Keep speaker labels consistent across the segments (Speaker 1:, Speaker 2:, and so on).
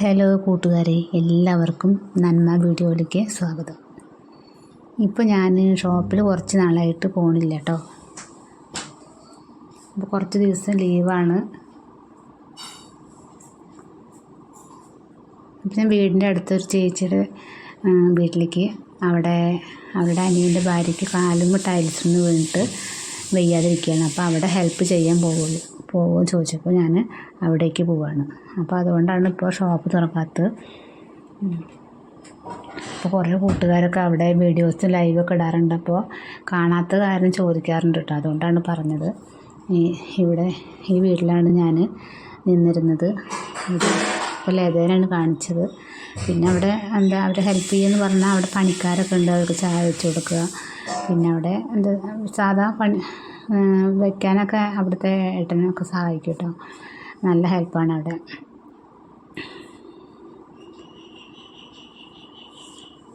Speaker 1: Hello കൂട്ടുകാരെ, എല്ലാവർക്കും നന്മ വീഡിയോയിലേക്ക് സ്വാഗതം. ഇപ്പോൾ ഞാൻ ഷോപ്പിൽ കുറച്ച് നാളായിട്ട് പോണില്ല കേട്ടോ. അപ്പോൾ കുറച്ച് ദിവസം ലീവാണ്. അപ്പോൾ ഞാൻ വീടിൻ്റെ അടുത്തൊരു ചേച്ചിയുടെ വീട്ടിലേക്ക് അവരുടെ അനിയൻ്റെ ഭാര്യയ്ക്ക് കാലും ടൈൽസിൽ നിന്ന് വീണിട്ട് വയ്യാതിരിക്കുകയാണ്. അപ്പോൾ അവിടെ ഹെൽപ്പ് ചെയ്യാൻ പോകുമോ ചോദിച്ചപ്പോൾ ഞാൻ അവിടേക്ക് പോവുകയാണ്. അപ്പോൾ അതുകൊണ്ടാണ് ഇപ്പോൾ ഷോപ്പ് തുറക്കാത്തത്. അപ്പോൾ കുറേ കൂട്ടുകാരൊക്കെ അവിടെ വീഡിയോസ് ലൈവൊക്കെ ഇടാറുണ്ട്. അപ്പോൾ കാണാത്ത കാര്യം ചോദിക്കാറുണ്ട് കേട്ടോ. അതുകൊണ്ടാണ് പറഞ്ഞത്. ഈ വീട്ടിലാണ് ഞാൻ നിന്നിരുന്നത്. ഇപ്പോൾ ലേതേനാണ് കാണിച്ചത്. പിന്നെ അവിടെ അവരെ ഹെൽപ്പ് ചെയ്യുമെന്ന് പറഞ്ഞാൽ അവിടെ പണിക്കാരൊക്കെ ഉണ്ട്. അവർക്ക് ചായ വെച്ച് കൊടുക്കുക. പിന്നെ അവിടെ സാധാ വയ്ക്കാനൊക്കെ അവിടുത്തെ ഏട്ടനൊക്കെ സഹായിക്കും കേട്ടോ. നല്ല ഹെൽപ്പാണ് അവിടെ.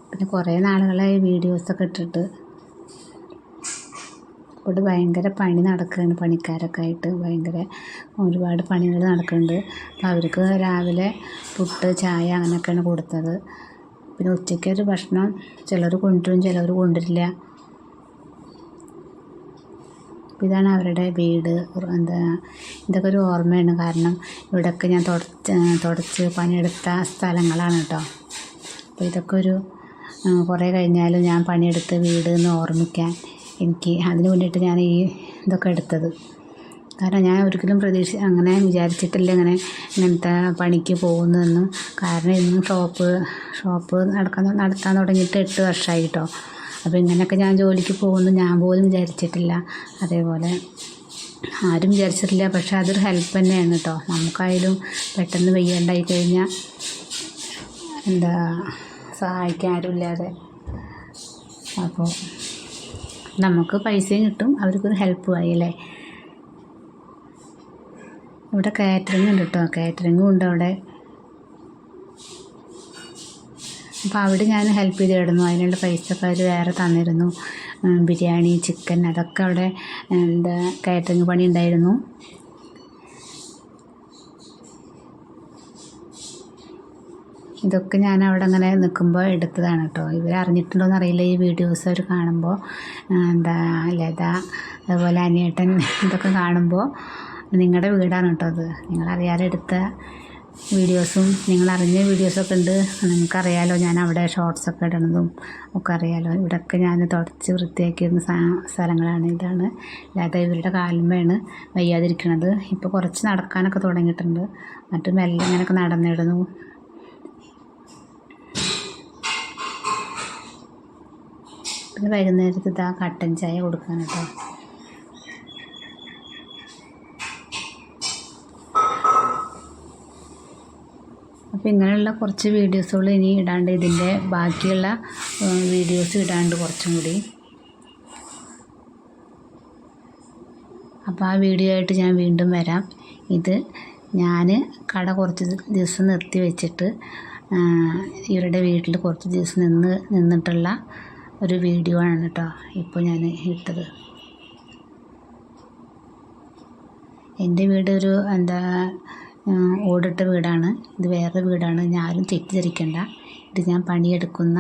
Speaker 1: പിന്നെ കുറേ നാളുകളായി വീഡിയോസൊക്കെ ഇട്ടിട്ട് ഇവിടെ ഭയങ്കര പണി നടക്കുകയാണ്. പണിക്കാരൊക്കെ ആയിട്ട് ഒരുപാട് പണികൾ നടക്കുന്നുണ്ട്. അപ്പോൾ അവർക്ക് രാവിലെ പുട്ട് ചായ അങ്ങനെയൊക്കെയാണ് കൊടുത്തത്. പിന്നെ ഉച്ചയ്ക്കൊരു ഭക്ഷണം ചിലർ കൊണ്ടുവരും, ചിലർ കൊണ്ടുവരില്ല. ഇതാണ് അവരുടെ വീട്. ഇതൊക്കെ ഒരു ഓർമ്മയാണ്. കാരണം ഇവിടെയൊക്കെ ഞാൻ തുടച്ച് പണിയെടുത്ത സ്ഥലങ്ങളാണ് കേട്ടോ. അപ്പോൾ ഇതൊക്കെ കുറേ കഴിഞ്ഞാലും ഞാൻ പണിയെടുത്ത വീട് എന്ന് ഓർമ്മിക്കാൻ അതിന് വേണ്ടിയിട്ട് ഞാൻ ഇതൊക്കെ എടുത്തത്. കാരണം ഞാൻ ഒരിക്കലും അങ്ങനെ വിചാരിച്ചിട്ടില്ല ഇങ്ങനത്തെ പണിക്ക് പോകുന്നതെന്നും. കാരണം ഇന്നും ഷോപ്പ് നടത്താൻ തുടങ്ങിയിട്ട് 8 വർഷമായി കേട്ടോ. അപ്പോൾ ഇങ്ങനെയൊക്കെ ഞാൻ ജോലിക്ക് പോകുന്നു ഞാൻ പോലും വിചാരിച്ചിട്ടില്ല. അതേപോലെ ആരും വിചാരിച്ചിട്ടില്ല. പക്ഷേ അതൊരു ഹെൽപ്പ് തന്നെയാണ് കേട്ടോ. നമുക്കായാലും പെട്ടെന്ന് വയ്യാണ്ടായി കഴിഞ്ഞാൽ സഹായിക്കാൻ ആരുമില്ലാതെ അപ്പോൾ നമുക്ക് പൈസയും കിട്ടും, അവർക്കൊരു ഹെൽപ്പുമായി അല്ലേ. ഇവിടെ കാറ്ററിംഗ് ഉണ്ട് കേട്ടോ. കാറ്ററിങ്ങും ഉണ്ട് അവിടെ. അപ്പോൾ അവിടെ ഞാൻ ഹെൽപ്പ് ചെയ്തിടുന്നു. അതിനുള്ള പൈസയൊക്കെ അവർ വേറെ തന്നിരുന്നു. ബിരിയാണി, ചിക്കൻ അതൊക്കെ അവിടെ കാറ്ററിംഗ് പണി ഉണ്ടായിരുന്നു. ഇതൊക്കെ ഞാൻ അവിടെ അങ്ങനെ നിൽക്കുമ്പോൾ എടുത്തതാണ് കേട്ടോ. ഇവരറിഞ്ഞിട്ടുണ്ടോയെന്ന് അറിയില്ല. ഈ വീഡിയോസ് അവർ കാണുമ്പോൾ ലത അതുപോലെ അനിയേട്ടൻ ഇതൊക്കെ കാണുമ്പോൾ നിങ്ങളുടെ വീടാണ് കേട്ടോ അത്. നിങ്ങളറിയാതെ എടുത്ത വീഡിയോസും നിങ്ങളറിഞ്ഞ വീഡിയോസൊക്കെ ഉണ്ട്. നിങ്ങൾക്കറിയാലോ ഞാൻ അവിടെ ഷോർട്സൊക്കെ ഇടുന്നതും ഒക്കെ അറിയാലോ. ഇവിടെയൊക്കെ ഞാൻ തുടച്ച് വൃത്തിയാക്കിയിരുന്ന സ്ഥലങ്ങളാണ്. ഇതാണ് അല്ലാതെ ഇവരുടെ കാലുമ്മയാണ് വയ്യാതിരിക്കണത്. ഇപ്പോൾ കുറച്ച് നടക്കാനൊക്കെ തുടങ്ങിയിട്ടുണ്ട്. മറ്റും മെല്ലെ ഇങ്ങനെയൊക്കെ നടന്നിടുന്നു. പിന്നെ വൈകുന്നേരത്ത് കട്ടൻ ചായ കൊടുക്കാൻ കേട്ടോ. അപ്പോൾ ഇങ്ങനെയുള്ള കുറച്ച് വീഡിയോസുകൾ ഇനി ഇടാണ്ട്, ഇതിൻ്റെ ബാക്കിയുള്ള വീഡിയോസ് ഇടാണ്ട് കുറച്ചും കൂടി. അപ്പോൾ ആ വീഡിയോ ആയിട്ട് ഞാൻ വീണ്ടും വരാം. ഇത് ഞാൻ കട കുറച്ച് ദിവസം നിർത്തി വെച്ചിട്ട് ഇവരുടെ വീട്ടിൽ കുറച്ച് ദിവസം നിന്നിട്ടുള്ള ഒരു വീഡിയോ ആണ് കേട്ടോ ഇപ്പോൾ ഞാൻ ഇട്ടത്. എൻ്റെ വീട് ഓടിട്ട വീടാണ്. ഇത് വേറെ വീടാണ്. ഞാനും തെറ്റിദ്ധരിക്കണ്ട. ഇത് ഞാൻ പണിയെടുക്കുന്ന